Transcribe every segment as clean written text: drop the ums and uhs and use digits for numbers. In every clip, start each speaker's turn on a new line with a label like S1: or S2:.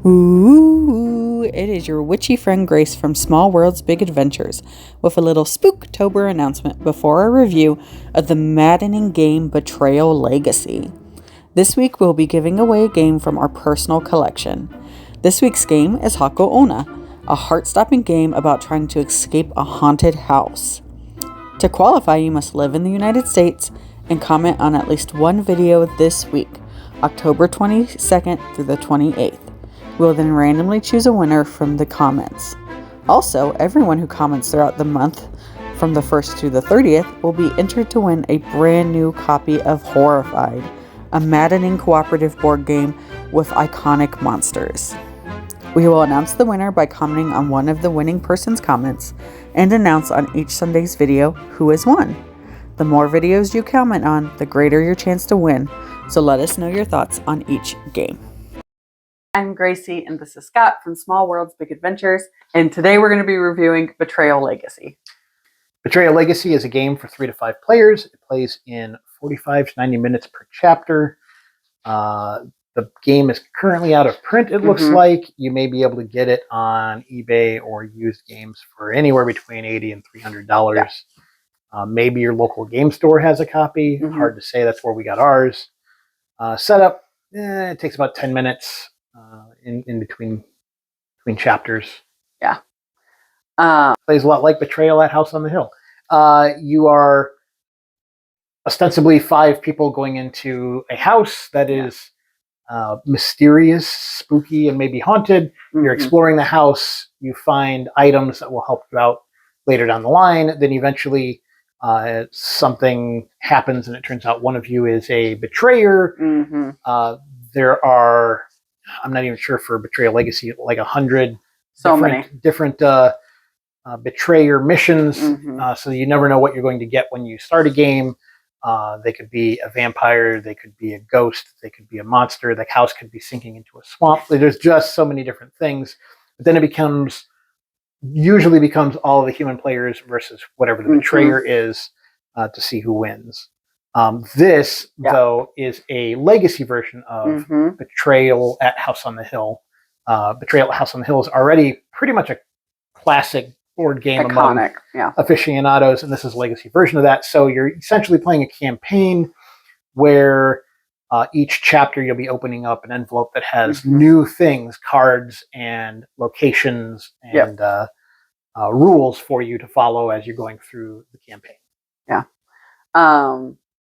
S1: Ooh, it is your witchy friend Grace from Small World's Big Adventures with a little Spooktober announcement before our review of the maddening game Betrayal Legacy. This week we'll be giving away a game from our personal collection. This week's game is Hako Onna, a heart-stopping game about trying to escape a haunted house. To qualify, you must live in the United States and comment on at least one video this week, October 22nd through the 28th. We'll then randomly choose a winner from the comments. Also, everyone who comments throughout the month from the 1st to the 30th will be entered to win a brand new copy of Horrified, a maddening cooperative board game with iconic monsters. We will announce the winner by commenting on one of the winning person's comments and announce on each Sunday's video who has won. The more videos you comment on, the greater your chance to win, so let us know your thoughts on each game. I'm Gracie, and this is Scott from Small World's Big Adventures, and today we're going to be reviewing Betrayal Legacy.
S2: Betrayal Legacy is a game for 3 to 5 players. It plays in 45 to 90 minutes per chapter. The game is currently out of print, it looks like. You may be able to get it on eBay or used games for anywhere between $80 and $300. Yeah. Maybe your local game store has a copy. Hard to say. That's where we got ours. Setup, it takes about 10 minutes. In between chapters.
S1: Yeah.
S2: Plays a lot like Betrayal at House on the Hill. You are ostensibly 5 people going into a house that is mysterious, spooky, and maybe haunted. You're exploring the house. You find items that will help you out later down the line. Then eventually something happens and it turns out one of you is a betrayer. There are, I'm not even sure for Betrayal Legacy, like 100 different betrayer missions. So you never know what you're going to get when you start a game. They could be a vampire, they could be a ghost, they could be a monster, the house could be sinking into a swamp. There's just so many different things. But then it usually becomes all the human players versus whatever the betrayer is to see who wins. This, though, is a legacy version of Betrayal at House on the Hill. Betrayal at House on the Hill is already pretty much a classic board game among aficionados, and this is a legacy version of that. So you're essentially playing a campaign where each chapter you'll be opening up an envelope that has new things, cards and locations and rules for you to follow as you're going through the campaign.
S1: Yeah.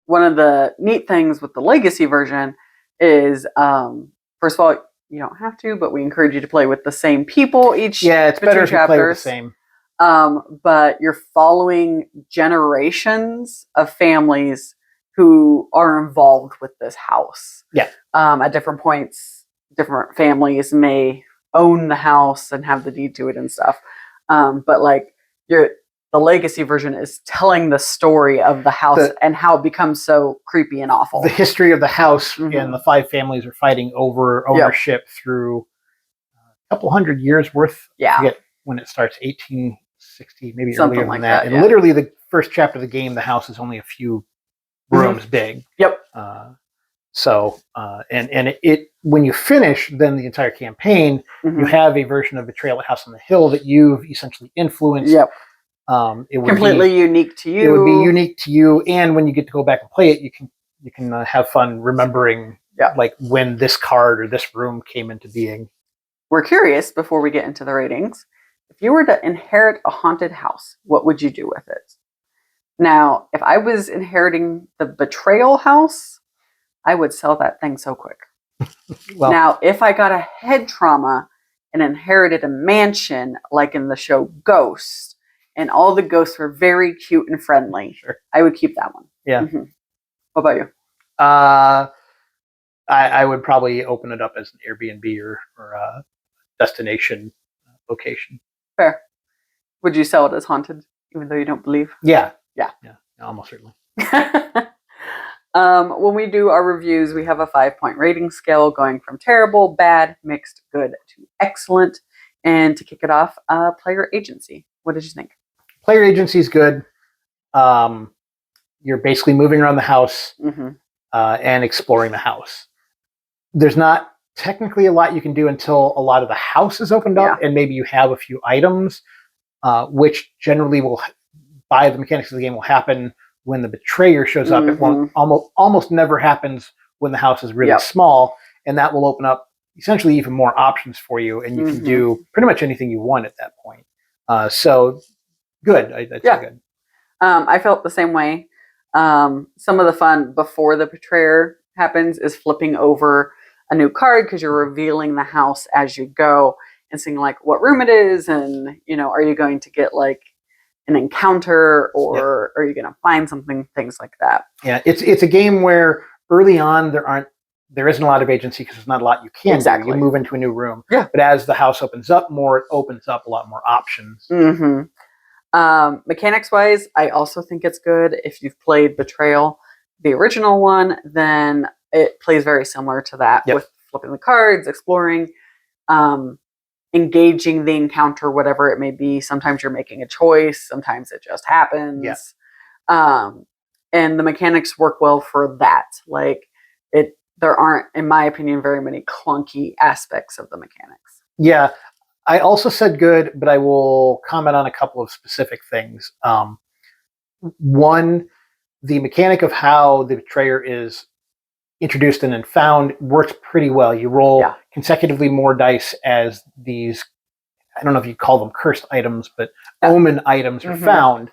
S1: One of the neat things with the legacy version is, first of all, you don't have to, but we encourage you to play with the same people each.
S2: Yeah, it's better if you play with the same.
S1: But you're following generations of families who are involved with this house.
S2: Yeah.
S1: At different points, different families may own the house and have the deed to it and stuff. But like the legacy version is telling the story of the house and how it becomes so creepy and awful.
S2: The history of the house and the 5 families are fighting over ownership through a couple hundred years worth.
S1: Yeah.
S2: I forget when it starts, 1860, maybe
S1: something
S2: earlier
S1: like
S2: than that. And literally the first chapter of the game, the house is only a few rooms big.
S1: Yep.
S2: And when you finish then the entire campaign, you have a version of Betrayal at House on the Hill that you've essentially influenced.
S1: Yep.
S2: It would
S1: completely unique to you.
S2: It would be unique to you, and when you get to go back and play it, you can have fun remembering like when this card or this room came into being.
S1: We're curious, before we get into the ratings, if you were to inherit a haunted house, what would you do with it? Now, if I was inheriting the betrayal house, I would sell that thing so quick. Well, now, if I got a head trauma and inherited a mansion like in the show Ghost, and all the ghosts were very cute and friendly, I would keep that one.
S2: Yeah.
S1: What about you?
S2: I would probably open it up as an Airbnb or a destination location.
S1: Fair. Would you sell it as haunted, even though you don't believe?
S2: Yeah, almost certainly.
S1: When we do our reviews, we have a 5-point rating scale going from terrible, bad, mixed, good to excellent. And to kick it off, player agency. What did you think?
S2: Player agency is good. You're basically moving around the house and exploring the house. There's not technically a lot you can do until a lot of the house is opened up, and maybe you have a few items, which generally will, by the mechanics of the game, will happen when the betrayer shows up. It won't almost never happens when the house is really small, and that will open up essentially even more options for you, and you can do pretty much anything you want at that point. So good. I'd say good.
S1: I felt the same way. Some of the fun before the betrayer happens is flipping over a new card because you're revealing the house as you go and seeing like what room it is, and are you going to get like an encounter, or are you going to find something, things like that.
S2: Yeah, it's a game where early on there isn't a lot of agency because there's not a lot you can do. You move into a new room, but as the house opens up more, it opens up a lot more options.
S1: Mechanics wise, I also think it's good. If you've played Betrayal, the original one, then it plays very similar to that with flipping the cards, exploring, engaging the encounter, whatever it may be. Sometimes you're making a choice, sometimes it just happens. And the mechanics work well for that. Like there aren't, in my opinion, very many clunky aspects of the mechanics.
S2: Yeah. I also said good, but I will comment on a couple of specific things. One, the mechanic of how the betrayer is introduced and then found works pretty well. You roll consecutively more dice as these, I don't know if you call them cursed items, but omen items are found,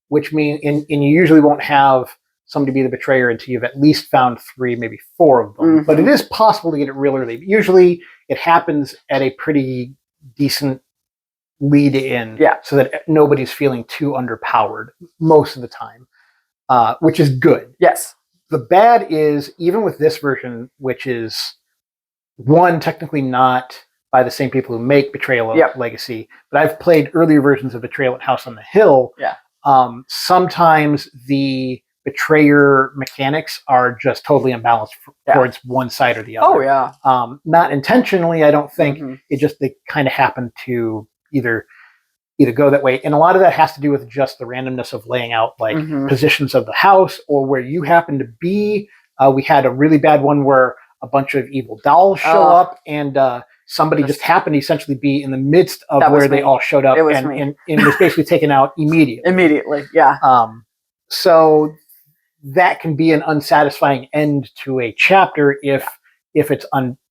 S2: which means, and you usually won't have somebody be the betrayer until you've at least found 3, maybe 4 of them. But it is possible to get it real early. Usually it happens at a pretty decent lead in so that nobody's feeling too underpowered most of the time, which is good.
S1: Yes.
S2: The bad is, even with this version, which is one, technically not by the same people who make Betrayal Legacy, but I've played earlier versions of Betrayal at House on the Hill. Sometimes the betrayer mechanics are just totally imbalanced towards one side or the other. Not intentionally, I don't think. It just, they kind of happen to either go that way, and a lot of that has to do with just the randomness of laying out like positions of the house or where you happen to be. We had a really bad one where a bunch of evil dolls show up, and somebody just happened to essentially be in the midst of where they all showed up, and was basically taken out immediately. So that can be an unsatisfying end to a chapter if it's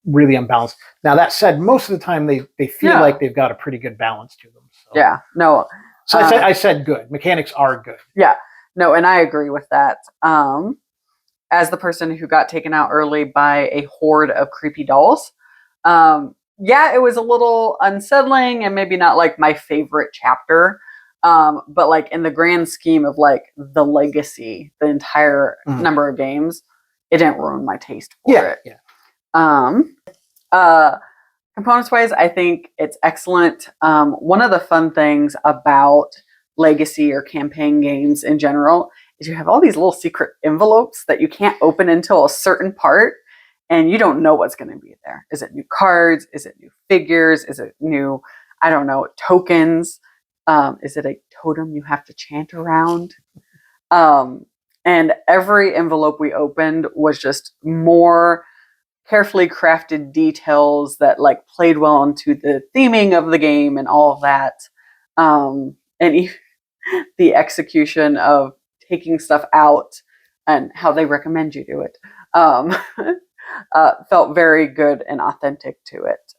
S2: really unbalanced. Now, that said, most of the time they feel like they've got a pretty good balance to them. So. So I said good. Mechanics are good.
S1: No, and I agree with that. As the person who got taken out early by a horde of creepy dolls, it was a little unsettling and maybe not like my favorite chapter. But like in the grand scheme of like the legacy, the entire number of games, it didn't ruin my taste for it. Components wise, I think it's excellent. One of the fun things about legacy or campaign games in general is you have all these little secret envelopes that you can't open until a certain part, and you don't know what's going to be there. Is it new cards? Is it new figures? Is it new, I don't know, tokens? Is it a totem you have to chant around? And every envelope we opened was just more carefully crafted details that like played well into the theming of the game and all of that. And the execution of taking stuff out and how they recommend you do it felt very good and authentic to it.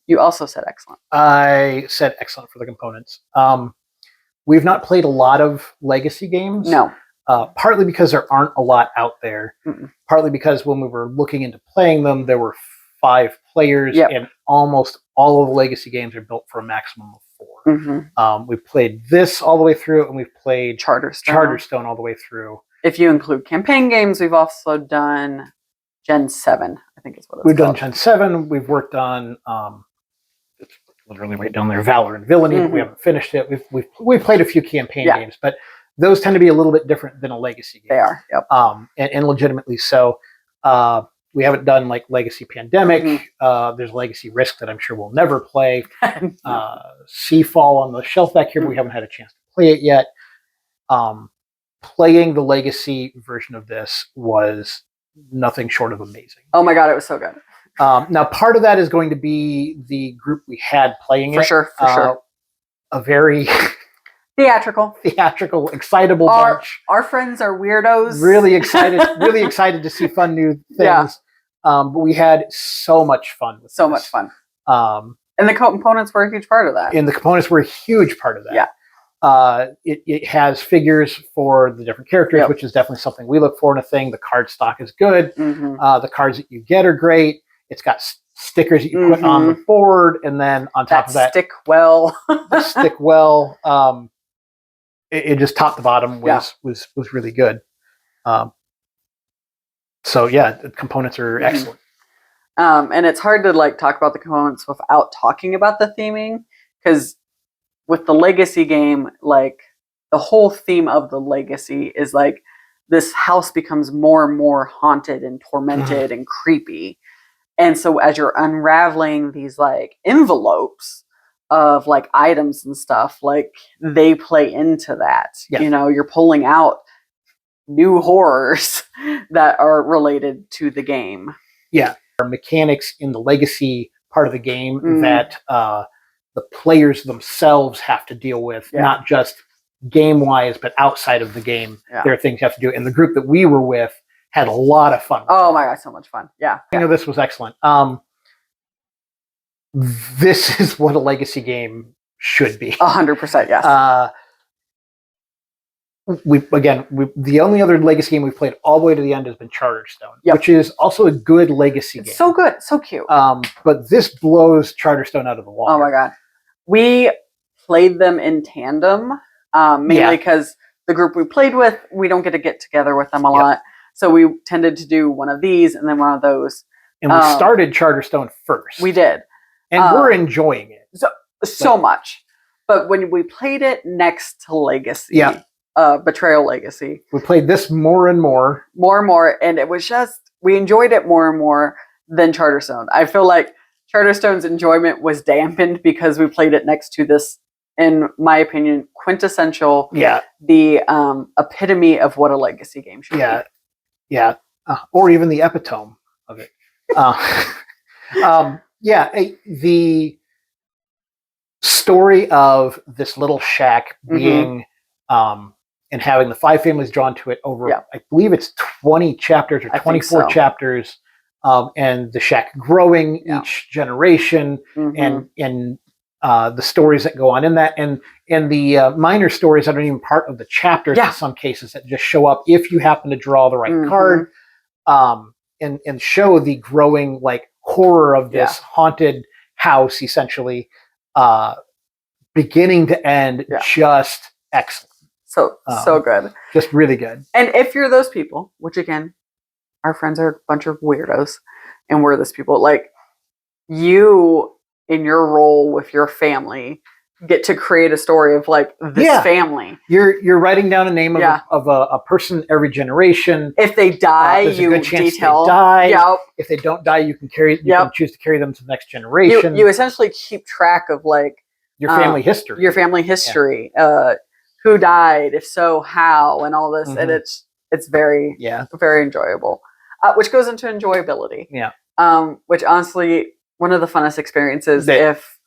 S1: You also said excellent.
S2: I said excellent for the components. We've not played a lot of legacy games.
S1: No.
S2: Partly because there aren't a lot out there. Partly because when we were looking into playing them, there were 5 players, and almost all of the legacy games are built for a maximum of 4. We've played this all the way through, and we've played Charterstone all the way through.
S1: If you include campaign games, we've also done Gen 7, I think is what it's
S2: We've
S1: called.
S2: done Gen 7. We've worked on, it's literally right down there, Valor and Villainy, but we haven't finished it. We've played a few campaign games, but those tend to be a little bit different than a legacy game.
S1: They are,
S2: and legitimately so. We haven't done like Legacy Pandemic. There's Legacy Risk that I'm sure we'll never play. Seafall on the shelf back here, but we haven't had a chance to play it yet. Playing the Legacy version of this was nothing short of amazing.
S1: Oh my god, it was so good.
S2: Now, part of that is going to be the group we had playing
S1: For sure.
S2: A very
S1: theatrical,
S2: excitable bunch.
S1: Our friends are weirdos.
S2: Really excited to see fun new things.
S1: Yeah.
S2: But we had so much fun with
S1: much fun. And the components were a huge part of that.
S2: Yeah. It has figures for the different characters, which is definitely something we look for in a thing. The card stock is good. The cards that you get are great. It's got stickers that you put on the board, and then on top of that,
S1: stick well.
S2: It just top to bottom was really good. So yeah, the components are excellent.
S1: And it's hard to like talk about the components without talking about the theming, because with the legacy game, like the whole theme of the legacy is like this house becomes more and more haunted and tormented and creepy. And so as you're unraveling these like envelopes of like items and stuff, like they play into that.
S2: Yeah.
S1: You know, you're pulling out new horrors that are related to the game.
S2: Yeah. There are mechanics in the legacy part of the game that the players themselves have to deal with, not just game-wise, but outside of the game. There are things you have to do. And the group that we were with had a lot of fun.
S1: Oh my God, so much fun. Yeah.
S2: You know, this was excellent. This is what a legacy game should be.
S1: 100%, yes.
S2: The only other legacy game we've played all the way to the end has been Charterstone, which is also a good legacy game.
S1: So good, so cute.
S2: But this blows Charterstone out of the water.
S1: Oh my God. We played them in tandem, mainly because the group we played with, we don't get together with them a lot. So we tended to do one of these and then one of those.
S2: And we started Charterstone first.
S1: We did.
S2: And we're enjoying it.
S1: So much. But when we played it next to Legacy, Betrayal Legacy,
S2: we played this more and more.
S1: And it was just, we enjoyed it more and more than Charterstone. I feel like Charterstone's enjoyment was dampened because we played it next to this, in my opinion, quintessential, the epitome of what a legacy game should be.
S2: Yeah. Or even the epitome of it. The story of this little shack being and having the 5 families drawn to it over, I believe it's 20 chapters or 24 chapters, and the shack growing each generation, and the stories that go on in that, and the minor stories that aren't even part of the chapters in some cases, that just show up if you happen to draw the right card, and show the growing like horror of this haunted house, essentially, beginning to end, just excellent.
S1: So good.
S2: Just really good.
S1: And if you're those people, which again, our friends are a bunch of weirdos, and we're those people, like you in your role with your family get to create a story of like this family.
S2: You're writing down a name of a person every generation.
S1: If they die, you detail.
S2: They die. If they don't die, you can choose to carry them to the next generation.
S1: You essentially keep track of like
S2: your family history.
S1: Your family history. Who died, if so, how, and all this, and it's very very enjoyable. Which goes into enjoyability. Which honestly, one of the funnest experiences, if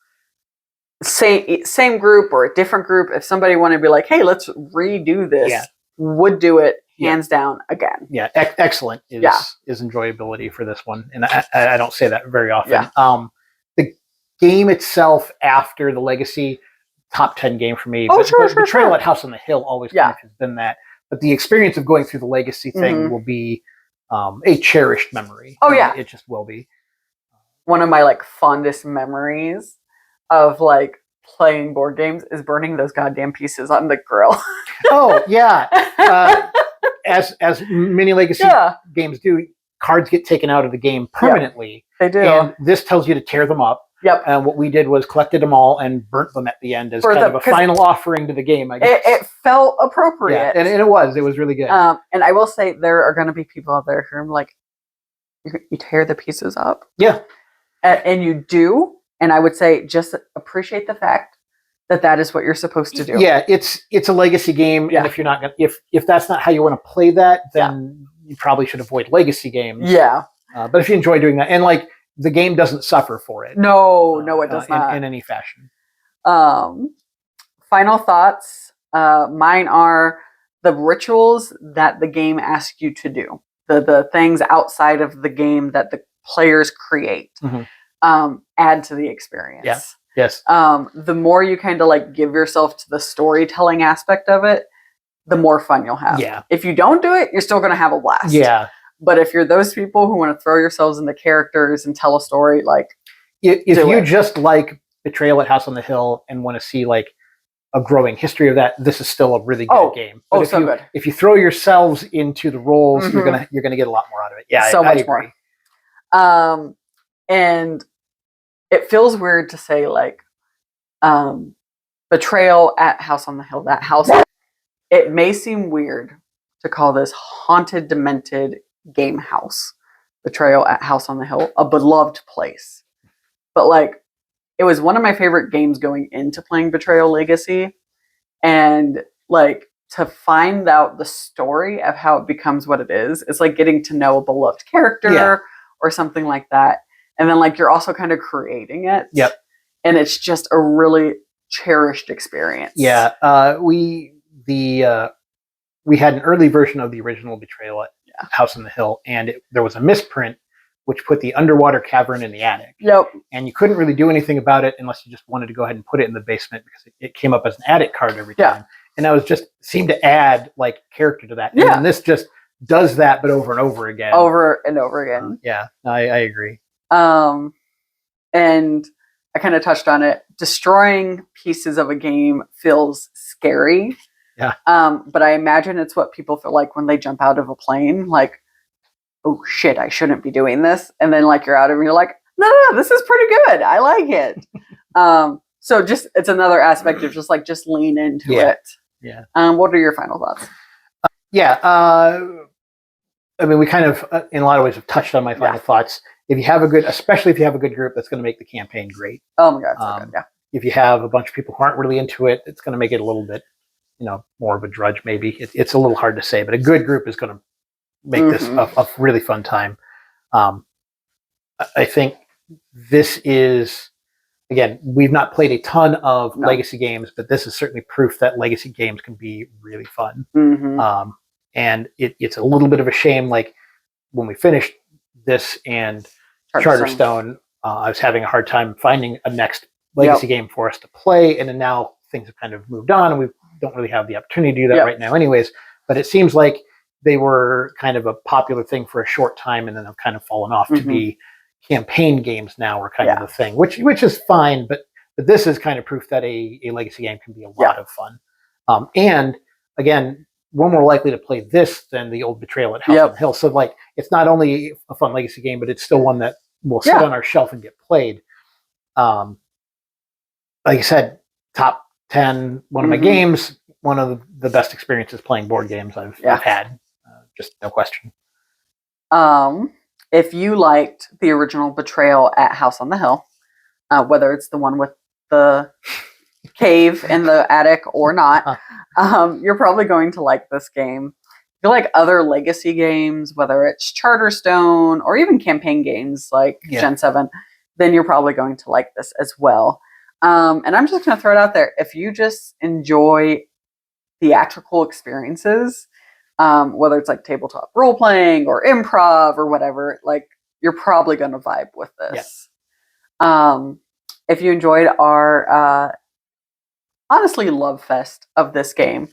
S1: same group or a different group, if somebody wanted to be like, hey, let's redo this, would do it hands down again.
S2: Excellent is enjoyability for this one, and I don't say that very often. The game itself, after the legacy, top 10 game for me. Betrayal at House on the Hill always kind of has been that, but the experience of going through the legacy thing will be a cherished memory. It just will be.
S1: One of my like fondest memories of like playing board games is burning those goddamn pieces on the grill.
S2: As many legacy games do, cards get taken out of the game permanently.
S1: They do.
S2: And this tells you to tear them up. And what we did was collected them all and burnt them at the end as kind of a final offering to the game, I guess.
S1: It felt appropriate.
S2: And it was really good.
S1: And I will say, there are going to be people out there who are like, you tear the pieces up. And you do. And I would say, just appreciate the fact that is what you're supposed to do.
S2: It's a legacy game. And if you're not going to, if that's not how you want to play that, then you probably should avoid legacy games. But if you enjoy doing that, and like, the game doesn't suffer for it.
S1: No, it does not.
S2: In any fashion.
S1: Final thoughts. Mine are the rituals that the game asks you to do. The things outside of the game that the players create add to the experience.
S2: Yeah. Yes.
S1: The more you kind of like give yourself to the storytelling aspect of it, the more fun you'll have.
S2: Yeah.
S1: If you don't do it, you're still going to have a blast.
S2: Yeah.
S1: But if you're those people who want to throw yourselves in the characters and tell a story, like
S2: if you just like Betrayal at House on the Hill and want to see like a growing history of that, this is still a really good game. But
S1: good.
S2: If you throw yourselves into the roles, you're gonna get a lot more out of it. Yeah,
S1: so much more. And it feels weird to say like Betrayal at House on the Hill. That house. It may seem weird to call this haunted, demented game house. Betrayal at House on the Hill, a beloved place. But like, it was one of my favorite games going into playing Betrayal Legacy. And like, to find out the story of how it becomes what it is, it's like getting to know a beloved character or something like that. And then like, you're also kind of creating it.
S2: Yep.
S1: And it's just a really cherished experience.
S2: Yeah. We had an early version of the original Betrayal at House on the Hill, and there was a misprint which put the underwater cavern in the attic.
S1: Yep.
S2: And you couldn't really do anything about it unless you just wanted to go ahead and put it in the basement because it came up as an attic card every time. And that was just seemed to add like character to that.
S1: Yeah.
S2: And this just does that, but over and over again.
S1: Over and over again.
S2: Yeah, I agree.
S1: And I kind of touched on it. Destroying pieces of a game feels scary.
S2: Yeah.
S1: But I imagine it's what people feel like when they jump out of a plane, like, oh shit, I shouldn't be doing this. And then like you're out of it and you're like, no, this is pretty good. I like it. So just, it's another aspect of just lean into it.
S2: Yeah.
S1: What are your final thoughts?
S2: I mean, we kind of, in a lot of ways, have touched on my final thoughts. If you have especially if you have a good group, that's going to make the campaign great.
S1: Oh my God, so good, yeah.
S2: If you have a bunch of people who aren't really into it, it's going to make it a little bit, more of a drudge maybe. It's a little hard to say, but a good group is going to make this a really fun time. I think this is, again, we've not played a ton of legacy games, but this is certainly proof that legacy games can be really fun. And it's a little bit of a shame, like when we finished this and Charterstone, I was having a hard time finding a next legacy game for us to play, and then now things have kind of moved on, and we don't really have the opportunity to do that right now anyways. But it seems like they were kind of a popular thing for a short time, and then they've kind of fallen off to be campaign games now are kind of the thing, which is fine, but this is kind of proof that a legacy game can be a lot of fun. And again, we're more likely to play this than the old Betrayal at House on the Hill. So like, it's not only a fun legacy game, but it's still one that will sit on our shelf and get played. Like I said, top 10, one of my games, one of the best experiences playing board games I've had. Just no question.
S1: If you liked the original Betrayal at House on the Hill, whether it's the one with the cave in the attic or not, you're probably going to like this game. If you like other legacy games, whether it's Charterstone or even campaign games like Gen 7, then you're probably going to like this as well. And I'm just going to throw it out there. If you just enjoy theatrical experiences, whether it's like tabletop role playing or improv or whatever, like you're probably going to vibe with this. If you enjoyed our honestly love fest of this game,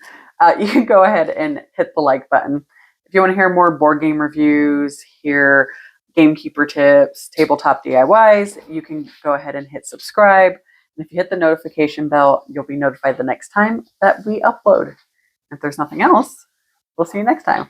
S1: you can go ahead and hit the like button. If you want to hear more board game reviews, hear gamekeeper tips, tabletop DIYs, you can go ahead and hit subscribe. And if you hit the notification bell, you'll be notified the next time that we upload. If there's nothing else, we'll see you next time.